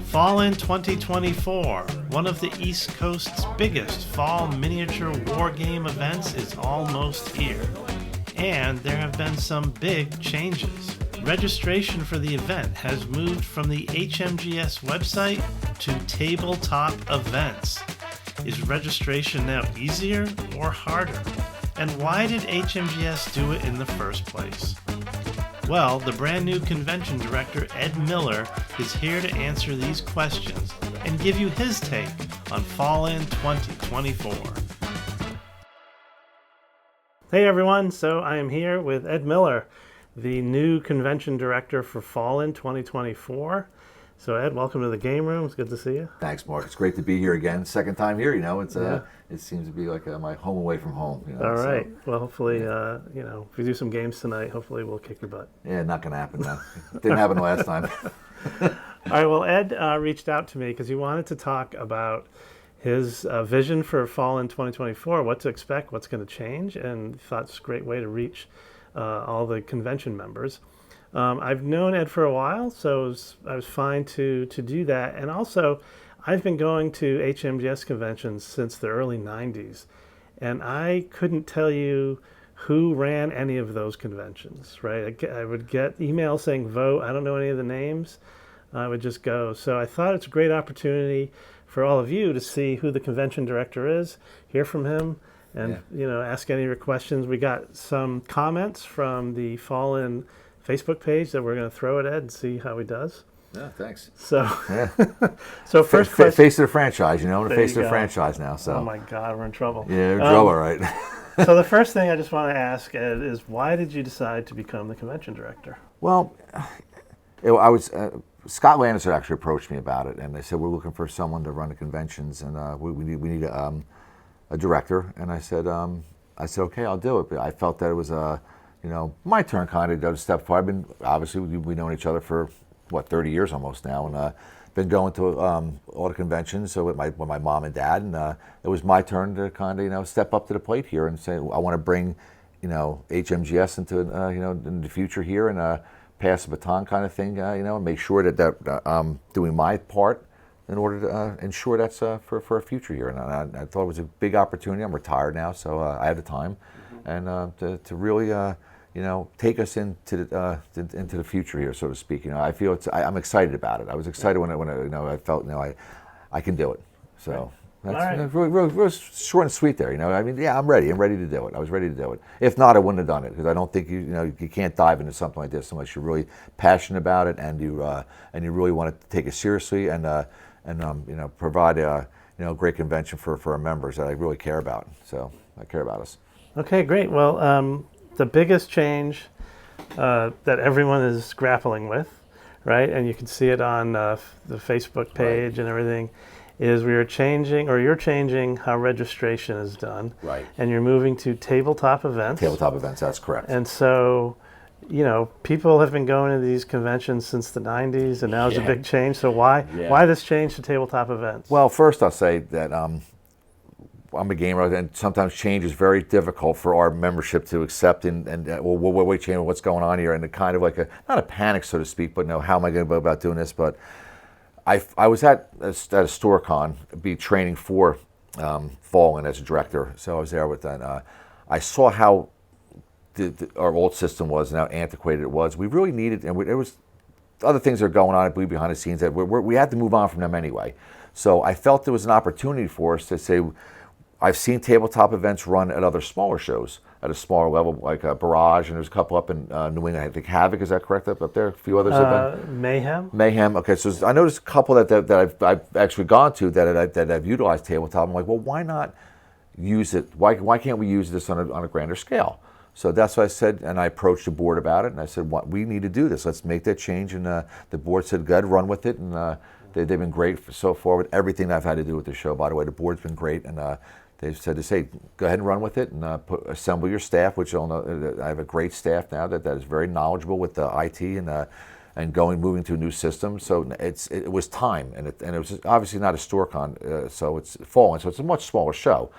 Fall in 2024, one of the East Coast's biggest fall miniature war game events is almost here. And there have been some big changes. Registration for the event has moved from the HMGS website to Tabletop Events. Is registration now easier or harder? And why did HMGS do it in the first place? Well, the brand new convention director, Ed Miller, is here to answer these questions and give you his take on Fall In 2024. Hey everyone, so I am here with Ed Miller, the new convention director for Fall In 2024. So Ed, welcome to the game room. It's good to see you. Thanks, Mark. It's great to be here again. Second time here, it seems to be like my home away from home. All right. So, well, hopefully, if we do some games tonight, hopefully we'll kick your butt. Yeah, not going to happen now. Didn't happen last time. All right. Well, Ed reached out to me because he wanted to talk about his vision for Fall In 2024, what to expect, what's going to change, and thought it's a great way to reach all the convention members. I've known Ed for a while, so I was fine to do that. And also, I've been going to HMGS conventions since the early 90s, and I couldn't tell you who ran any of those conventions, right? I would get emails saying vote. I don't know any of the names. I would just go. So I thought it's a great opportunity for all of you to see who the convention director is, hear from him, and ask any of your questions. We got some comments from the Fall In Facebook page that we're going to throw at Ed and see how he does. Yeah, thanks. So, so first question. Face of the franchise, the face of the franchise now. So. Oh my God, we're in trouble. Yeah, we're in trouble, right? So the first thing I just want to ask, Ed, is why did you decide to become the convention director? Well, I was Scott Landis had actually approached me about it, and they said we're looking for someone to run the conventions, and we need a director. And I said okay, I'll do it. But I felt that it was my turn kind of to step forward. We've known each other for 30 years almost now, and been going to all the conventions. So with my mom and dad, and it was my turn to kind of step up to the plate here and say I want to bring HMGS into in the future here and pass the baton kind of thing, and make sure that I'm doing my part in order to ensure that's for a future here. And I thought it was a big opportunity. I'm retired now, so I have the time, and to really take us into the future here, so to speak. I feel I'm excited about it. I was excited when I felt I can do it. So that's real short and sweet there. I'm ready. I'm ready to do it. I was ready to do it. If not, I wouldn't have done it because I don't think you can't dive into something like this unless you're really passionate about it and you really want to take it seriously and provide a great convention for our members that I really care about. So I care about us. Okay, great. Well. The biggest change that everyone is grappling with, right, and you can see it on the Facebook page and everything, is you're changing how registration is done. Right. And you're moving to Tabletop Events. Tabletop Events, that's correct. And so, people have been going to these conventions since the 90s, and now it's a big change. So why this change to Tabletop Events? Well, first I'll say that I'm a gamer, and sometimes change is very difficult for our membership to accept. Wait, change, what's going on here? And it kind of like not a panic, so to speak, but how am I going to go about doing this? But I was at a StoreCon, be training for Fall In as a director. So I was there with that. I saw how our old system was and how antiquated it was. We really needed, and there was other things that are going on, I believe, behind the scenes that we had to move on from them anyway. So I felt there was an opportunity for us to say, I've seen Tabletop Events run at other smaller shows at a smaller level, like Barrage, and there's a couple up in New England. I think Havoc, is that correct? Up there, a few others have been. Mayhem. Okay, so I noticed a couple that I've actually gone to that I've utilized Tabletop. I'm like, well, why not use it? Why can't we use this on a grander scale? So that's what I said, and I approached the board about it, and I said, we need to do this. Let's make that change. And the board said, go ahead, run with it. And they've been great so far with everything I've had to do with the show. By the way, the board's been great, and they've said to say, go ahead and run with it and assemble your staff, which I have a great staff now that is very knowledgeable with the IT and moving to a new system. So it was time, and it was obviously not a StoreCon, so it's fallen, so it's a much smaller show.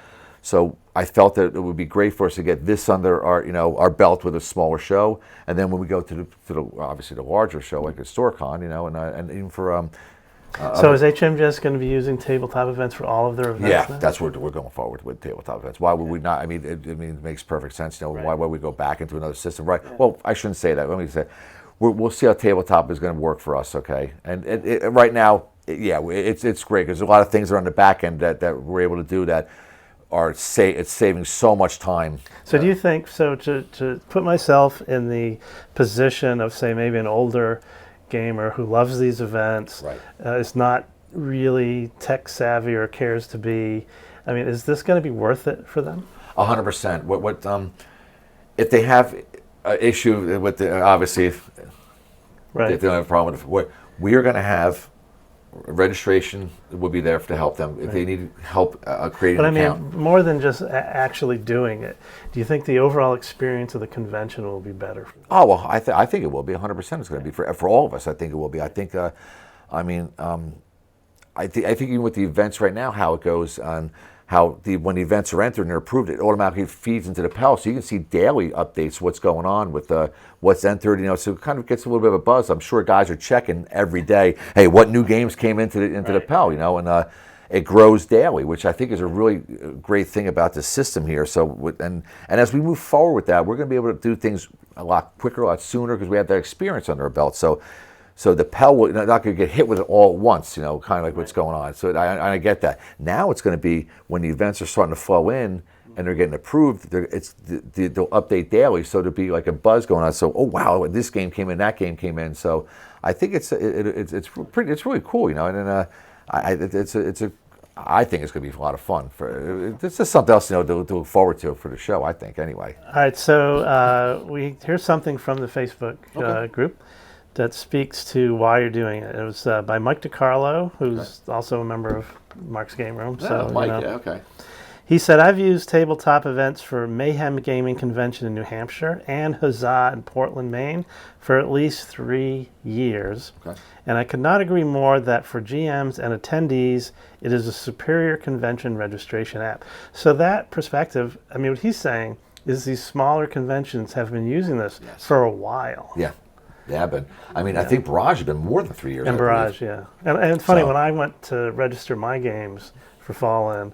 So I felt that it would be great for us to get this under our belt with a smaller show, and then when we go to the obviously the larger show like a StoreCon, and even for So is HMJS going to be using tabletop events for all of their events? yeah, now? that's what we're going forward with tabletop events. Why would we not? I mean, it makes perfect sense. Right. Why would we go back into another system? Right. Yeah. Well, I shouldn't say that. Let me say, we'll see how tabletop is going to work for us. Okay. And right now, it's great because there's a lot of things that are on the back end that we're able to do that it's saving so much time. So do you think, to put myself in the position of, say, maybe an older gamer who loves these events, right. Is not really tech savvy or cares to be, I mean, is this going to be worth it for them? 100%. What if they have an issue with obviously Right. if they don't have a problem with it, we are going to have registration will be there to help them if they need help creating an account. Mean, more than just actually doing it, do you think the overall experience of the convention will be better? Oh, well, I think it will be 100%. It's going to be for all of us. I think it will be. I think, I think even with the events right now, how it goes on. How when the events are entered and they're approved, it automatically feeds into the PEL, so you can see daily updates, what's going on with what's entered. So it kind of gets a little bit of a buzz. I'm sure guys are checking every day. Hey, what new games came into the PEL? And it grows daily, which I think is a really great thing about the system here. So and as we move forward with that, we're going to be able to do things a lot quicker, a lot sooner because we have that experience under our belt. So the PEL will not going to get hit with it all at once, kind of like what's going on. So I get that. Now it's going to be when the events are starting to flow in and they're getting approved, they'll update daily. So there'll be like a buzz going on. So, oh wow, this game came in, that game came in. So I think it's really cool, and I think it's going to be a lot of fun. It's just something else, to look forward to for the show. I think anyway. All right, so here's something from the Facebook group that speaks to why you're doing it. It was by Mike DiCarlo, who's also a member of Mark's Game Room. So, Mike, okay. He said, I've used tabletop events for Mayhem Gaming Convention in New Hampshire and Huzzah in Portland, Maine for at least 3 years. Okay. And I could not agree more that for GMs and attendees, it is a superior convention registration app. So that perspective, I mean, what he's saying is these smaller conventions have been using this for a while. Yeah. Yeah, but I mean, I think Barrage has been more than 3 years. And Barrage, yeah. And it's funny, when I went to register my games for Fallen,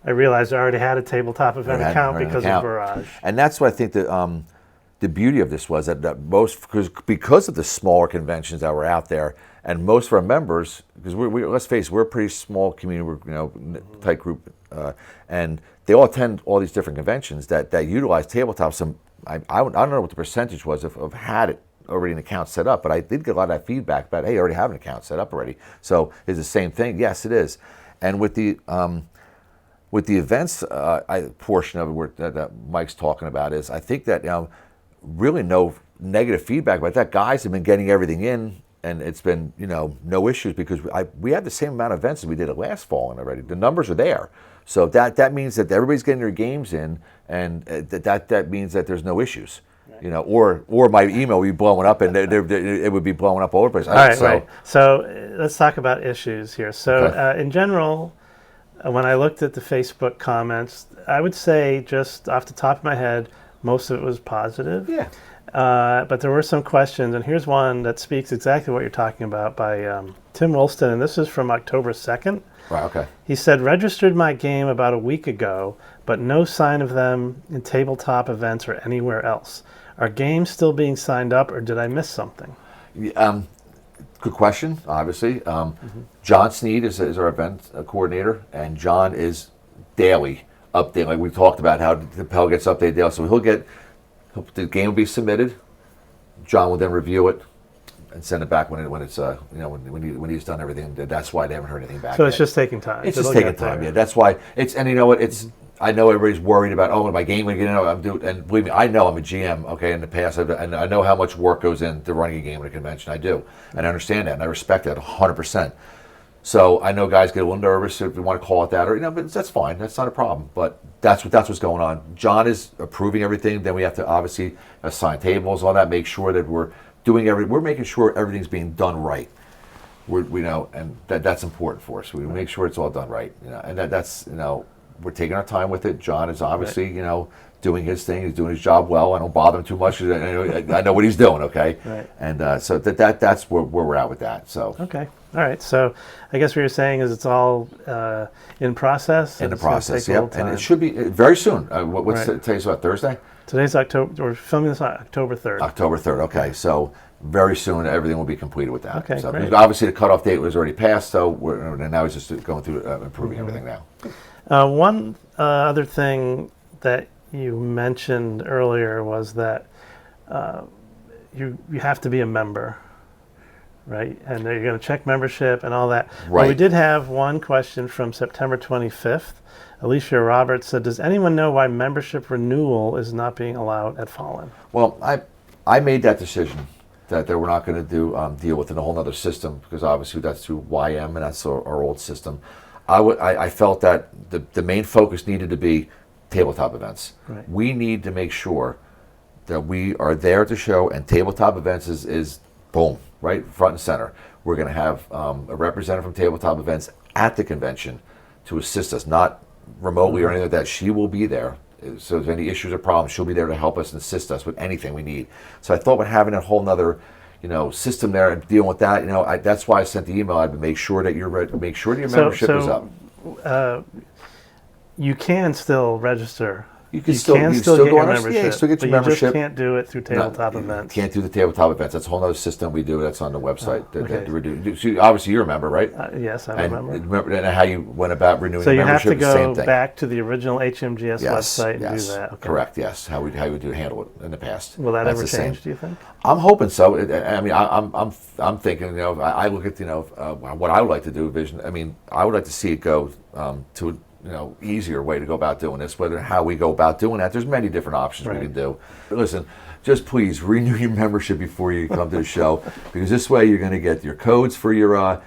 I realized I already had a tabletop event account because of Barrage. And that's what I think the beauty of this was that most, because of the smaller conventions that were out there, and most of our members, because let's face it, we're a pretty small community, we're tight group, and they all attend all these different conventions that utilize tabletop. I don't know what the percentage was of had it already an account set up, but I did get a lot of that feedback about, hey, I already have an account set up already. So is the same thing? Yes, it is. And with the events portion of it that Mike's talking about is, I think that really no negative feedback about that. Guys have been getting everything in, and it's been no issues because we have the same amount of events as we did at last fall already. The numbers are there. So that means that everybody's getting their games in, and that means that there's no issues. Or my email would be blowing up, and it would be blowing up all over the place. All right, right. So let's talk about issues here. So in general, when I looked at the Facebook comments, I would say just off the top of my head, most of it was positive. Yeah. But there were some questions, and here's one that speaks exactly what you're talking about by Tim Wilston, and this is from October 2nd. Right, okay. He said, registered my game about a week ago, but no sign of them in tabletop events or anywhere else. Are games still being signed up, or did I miss something? Good question, obviously. John Sneed is our event coordinator, and John is daily update, like we talked about how the PEL gets updated daily. So the game will be submitted. John will then review it and send it back when he's done everything. That's why they haven't heard anything back. So it's just taking time. It's just taking time. Yeah, that's why it's. And you know what? It's. I know everybody's worried about, my game going to get in. I'm doing, and believe me, I know I'm a GM. Okay, in the past, and I know how much work goes into running a game at a convention. I do, and I understand that, and I respect that 100%. So I know guys get a little nervous if you want to call it that, or but that's fine. That's not a problem. But that's what's going on. John is approving everything. Then we have to obviously assign tables, all that, make sure that we're making sure everything's being done right. And that's important for us. We make sure it's all done right. And that's we're taking our time with it. John is obviously, doing his thing. He's doing his job well. I don't bother him too much. I know what he's doing, okay? Right. And so that's where we're at with that. So. Okay. All right. So I guess what you're saying is it's all in process? In the process, yep. And it should be very soon. What's today's about, Thursday? Today's October. We're filming this on October 3rd. October 3rd, okay. So very soon everything will be completed with that. Okay, so great. Obviously the cutoff date was already passed, so and now it's just going through improving everything now. One other thing that you mentioned earlier was that you have to be a member, right? And you're going to check membership and all that. Right. But we did have one question from September 25th. Alicia Roberts said, "Does anyone know why membership renewal is not being allowed at Fallen?" Well, I made that decision that we're not going to deal with in a whole other system, because obviously that's through YM and that's our old system. I felt that the main focus needed to be tabletop events. Right. We need to make sure that we are there at the show, and tabletop events is boom, right front and center. We're going to have a representative from tabletop events at the convention to assist us, not remotely or anything like that. She will be there. So if any issues or problems, she'll be there to help us and assist us with anything we need. So I thought with having a whole nother, system there and dealing with that, that's why I sent the email. I'd make sure that your membership is up. You can still register. You can still get your membership. Yeah, you still get your membership. You just can't do it through tabletop events. Can't do the tabletop events. That's a whole other system we do. That's on the website. Okay. So obviously you remember, right? Yes, I remember. And how you went about renewing so the membership. So you have to go back to the original HMGS website and do that. Okay. Correct. Yes. How we handle it in the past. Will that ever change? Do you think? I'm hoping so. I'm thinking. I look at what I would like to do. Vision. I would like to see it go to easier way to go about doing this, whether how we go about doing that. There's many different options we can do. But listen, just please renew your membership before you come to the show, because this way you're going to get your codes for your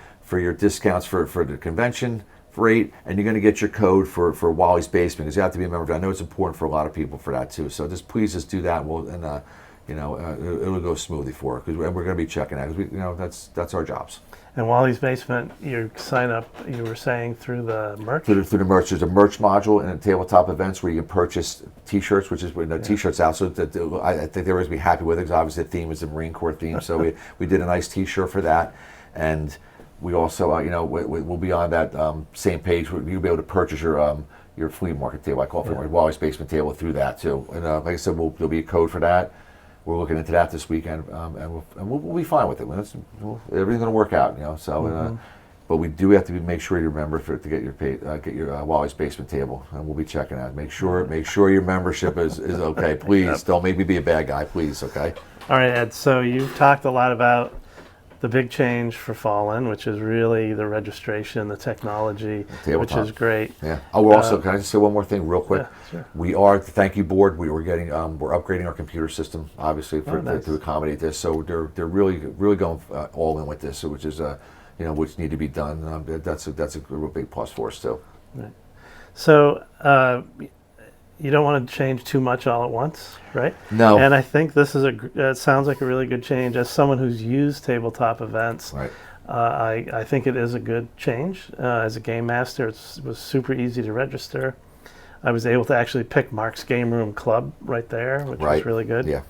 discounts for the convention rate, and you're going to get your code for Wally's Basement, because you have to be a member. I know it's important for a lot of people for that too. So just please do that, it'll go smoothly for it, and we're going to be checking that, because that's our jobs. And Wally's Basement, you sign up, you were saying, through the merch? Through the merch. There's a merch module in the tabletop events where you can purchase T-shirts, which is T-shirts out. So I think they're going to be happy with it, because obviously the theme is the Marine Corps theme. So we did a nice T-shirt for that. And we also, we'll be on that same page where you'll be able to purchase your flea market table. I call it flea market, Wally's Basement table through that too. And like I said, there'll be a code for that. We're looking into that this weekend, and we'll be fine with it. Everything's going to work out, but we do have to make sure you remember to get your Wally's Basement table, and we'll be checking that. Make sure your membership is okay. Please don't make me be a bad guy, please. Okay. All right, Ed. So you've talked a lot about the big change for Fallen, which is really the registration, the technology, which is great. Yeah. Oh, we're also, can I just say one more thing real quick? Yeah, sure. We are, thank you board, we're upgrading our computer system, obviously, to accommodate this. So they're really going all in with this, which is, which need to be done. That's a real big plus for us too. Right. So, you don't want to change too much all at once, right? No. And I think this is it sounds like a really good change. As someone who's used tabletop events, right. I think it is a good change. As a game master, it was super easy to register. I was able to actually pick Mark's Game Room Club right there, which was really good. Yeah.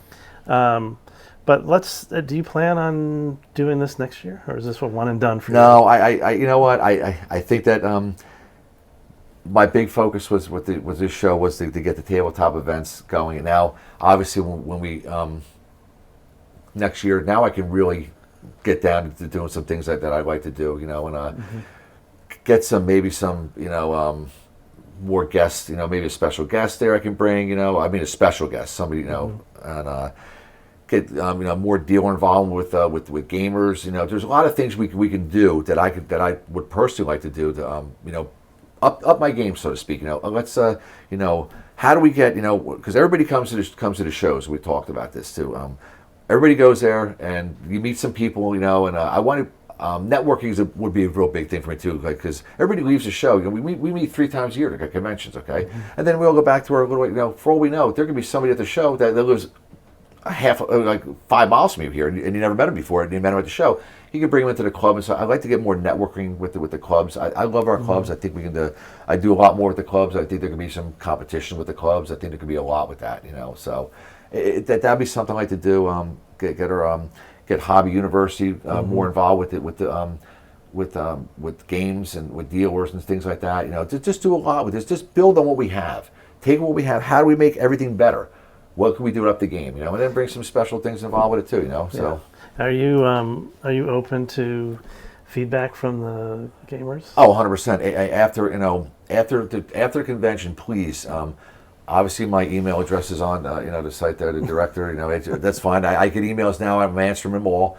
But do you plan on doing this next year, or is this a one and done for you? No, I you know what, I think that my big focus was with this show was to get the tabletop events going. And now, obviously, when we next year, now I can really get down to doing some things that I'd like to do, and get some more guests, maybe a special guest there I can bring, a special guest, somebody, and get more dealer involvement with gamers. There's a lot of things we can do that I would personally like to do to up my game, so to speak. Let's how do we get because everybody comes to the shows. We talked about this too. Everybody goes there and you meet some people, and I want to. Networking would be a real big thing for me too, because everybody leaves the show. We meet 3 times a year at conventions, okay, and then we all go back to our little. For all we know, there could be somebody at the show that lives 5 miles from you here, and you never met him before, and you met him at the show. he could bring them into the club. And so I'd like to get more networking with the clubs. I love our clubs. I think we can do. I do a lot more with the clubs. I think there could be some competition with the clubs. I think there could be a lot with that. So that'd be something I'd like to do. Get Hobby University more involved with it, with games and with dealers and things like that. Just do a lot with this. Just build on what we have. Take what we have. How do we make everything better? What can we do to up the game? And then bring some special things involved with it too. So. Are you open to feedback from the gamers? Oh, 100%. After the convention, please. Obviously, my email address is on the site there. The director, that's fine. I get emails now. I'm answering them all.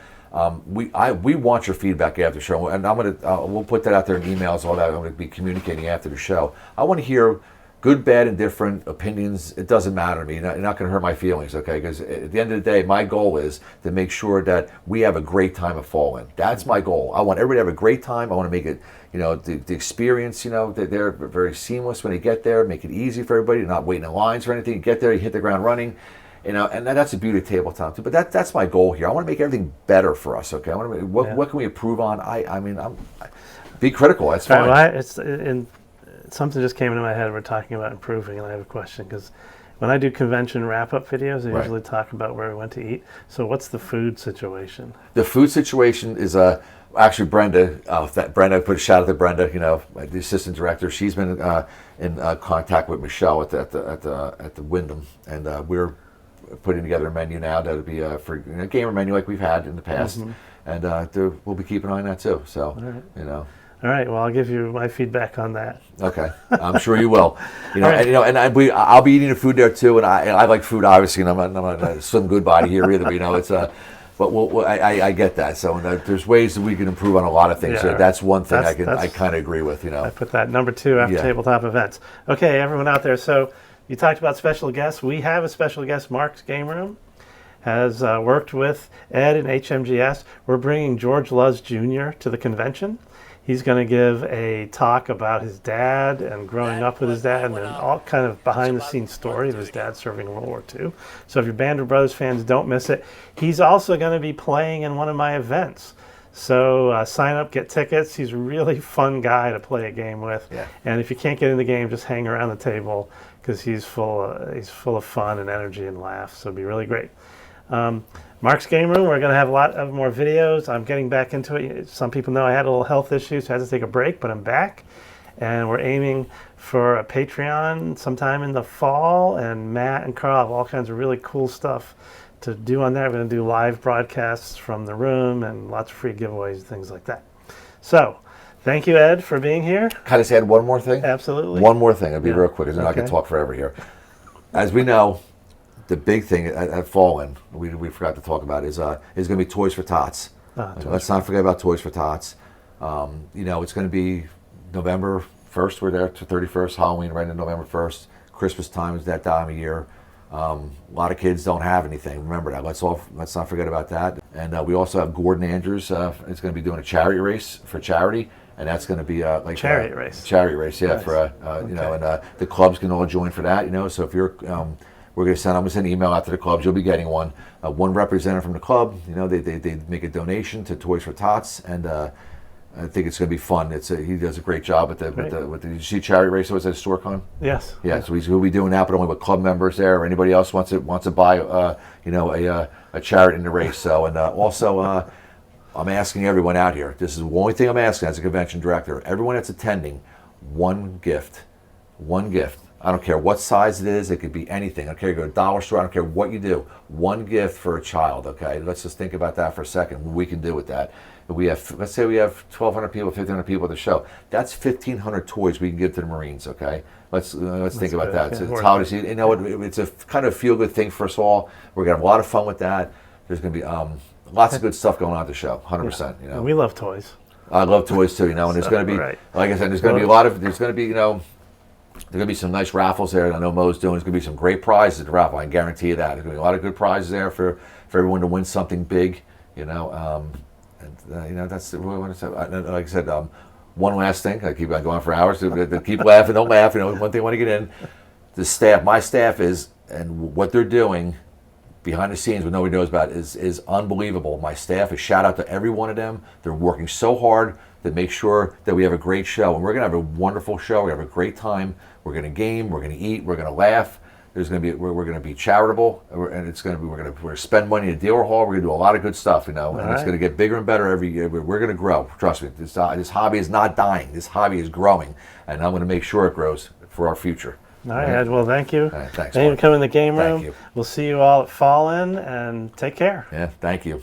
We want your feedback after the show, and we'll put that out there in emails. All that I'm going to be communicating after the show. I want to hear good, bad, and different opinions. It doesn't matter to me. You're not going to hurt my feelings, okay? Because at the end of the day, my goal is to make sure that we have a great time at Fall In. That's my goal. I want everybody to have a great time. I want to make it, the experience, that they're very seamless when they get there. Make it easy for everybody. You're not waiting in lines or anything. You get there, you hit the ground running. And that's the beauty of tabletop too. But that's my goal here. I want to make everything better for us, okay? I want to what can we improve on? Be critical. That's fine. Well, something just came into my head. We're talking about improving, and I have a question because when I do convention wrap-up videos, I usually talk about where we went to eat. So what's the food situation? The food situation is actually Brenda. Brenda, put a shout out to Brenda. The assistant director. She's been in contact with Michelle at the Wyndham, and we're putting together a menu now that'll be for a gamer menu like we've had in the past, and we'll be keeping an eye on that too. So All right. Well, I'll give you my feedback on that. Okay, I'm sure you will. Right. I'll be eating the food there too, and I like food obviously, and I'm not a slim good body here either. But but I get that. So there's ways that we can improve on a lot of things. Yeah, so that's one thing I kind of agree with. I put that number 2 after tabletop events. Okay, everyone out there. So you talked about special guests. We have a special guest. Mark's Game Room has worked with Ed and HMGS. We're bringing George Luz Jr. to the convention. He's going to give a talk about his dad and growing up with his dad, and then all kind of behind-the-scenes story of his dad serving in World War II. So if you're Band of Brothers fans, don't miss it. He's also going to be playing in one of my events. So sign up, get tickets. He's a really fun guy to play a game with. Yeah. And if you can't get in the game, just hang around the table because he's full of fun and energy and laughs. So it'll be really great. Mark's Game Room, we're going to have a lot of more videos. I'm getting back into it. Some people know I had a little health issues, so I had to take a break, but I'm back. And we're aiming for a Patreon sometime in the fall. And Matt and Carl have all kinds of really cool stuff to do on there. We're going to do live broadcasts from the room and lots of free giveaways and things like that. So thank you, Ed, for being here. Can I just add one more thing? Absolutely. One more thing. It'll be real quick, because I can talk forever here. As we know, the big thing at Fall In, we forgot to talk about, is going to be Toys for Tots. Let's not forget about Toys for Tots. It's going to be November 1st. We're there to 31st. Halloween right in November 1st. Christmas time is that time of year. A lot of kids don't have anything. Remember that. Let's not forget about that. And we also have Gordon Andrews. Is going to be doing a charity race for charity. And that's going to be like charity race. Charity race, yeah. Nice. For okay. And the clubs can all join for that. So if you're I'm going to send an email out to the clubs. You'll be getting one. One representative from the club. They make a donation to Toys for Tots, and I think it's going to be fun. He does a great job with the. Did you see charity race? Was at StoreCon? Yes. Yeah. So he'll be doing that, but only with club members there, or anybody else wants to buy a charity in the race. So also. I'm asking everyone out here. This is the only thing I'm asking as a convention director. Everyone that's attending, one gift. One gift. I don't care what size it is. It could be anything. I don't care. You go to a dollar store. I don't care what you do. One gift for a child. Okay. Let's just think about that for a second. What we can do with that. Let's say we have 1,200 people, 1,500 people at the show. That's 1,500 toys we can give to the Marines. Okay. Let's think about that. Yeah, it's holiday season. It's a kind of feel good thing for us all. We're gonna have a lot of fun with that. There's gonna be lots of good stuff going on at the show. 100%. And we love toys. I love toys too. And there's gonna be, like I said, there's gonna be a lot of. There's gonna be there's going to be some nice raffles there. I know Mo's doing. There's going to be some great prizes at the raffle. I can guarantee you that. There's going to be a lot of good prizes there for everyone to win something big. That's what I want to say. Like I said, one last thing. I keep on going for hours. Keep laughing, don't laugh. One thing I want to get in. The staff, my staff is, and what they're doing, behind the scenes, what nobody knows about, is unbelievable. My staff, a shout out to every one of them. They're working so hard to make sure that we have a great show. And we're going to have a wonderful show. We're going to have a great time. We're going to game. We're going to eat. We're going to laugh. There's going to be we're going to be charitable, and it's going to be we're going to spend money at a dealer hall. We're going to do a lot of good stuff, and it's going to get bigger and better every year. We're going to grow. Trust me, this hobby is not dying. This hobby is growing, and I'm going to make sure it grows for our future. All right, Ed. Well, thank you. All right, thanks. Thank you for coming in the game room. Thank you. We'll see you all at Fall In, and take care. Yeah, thank you.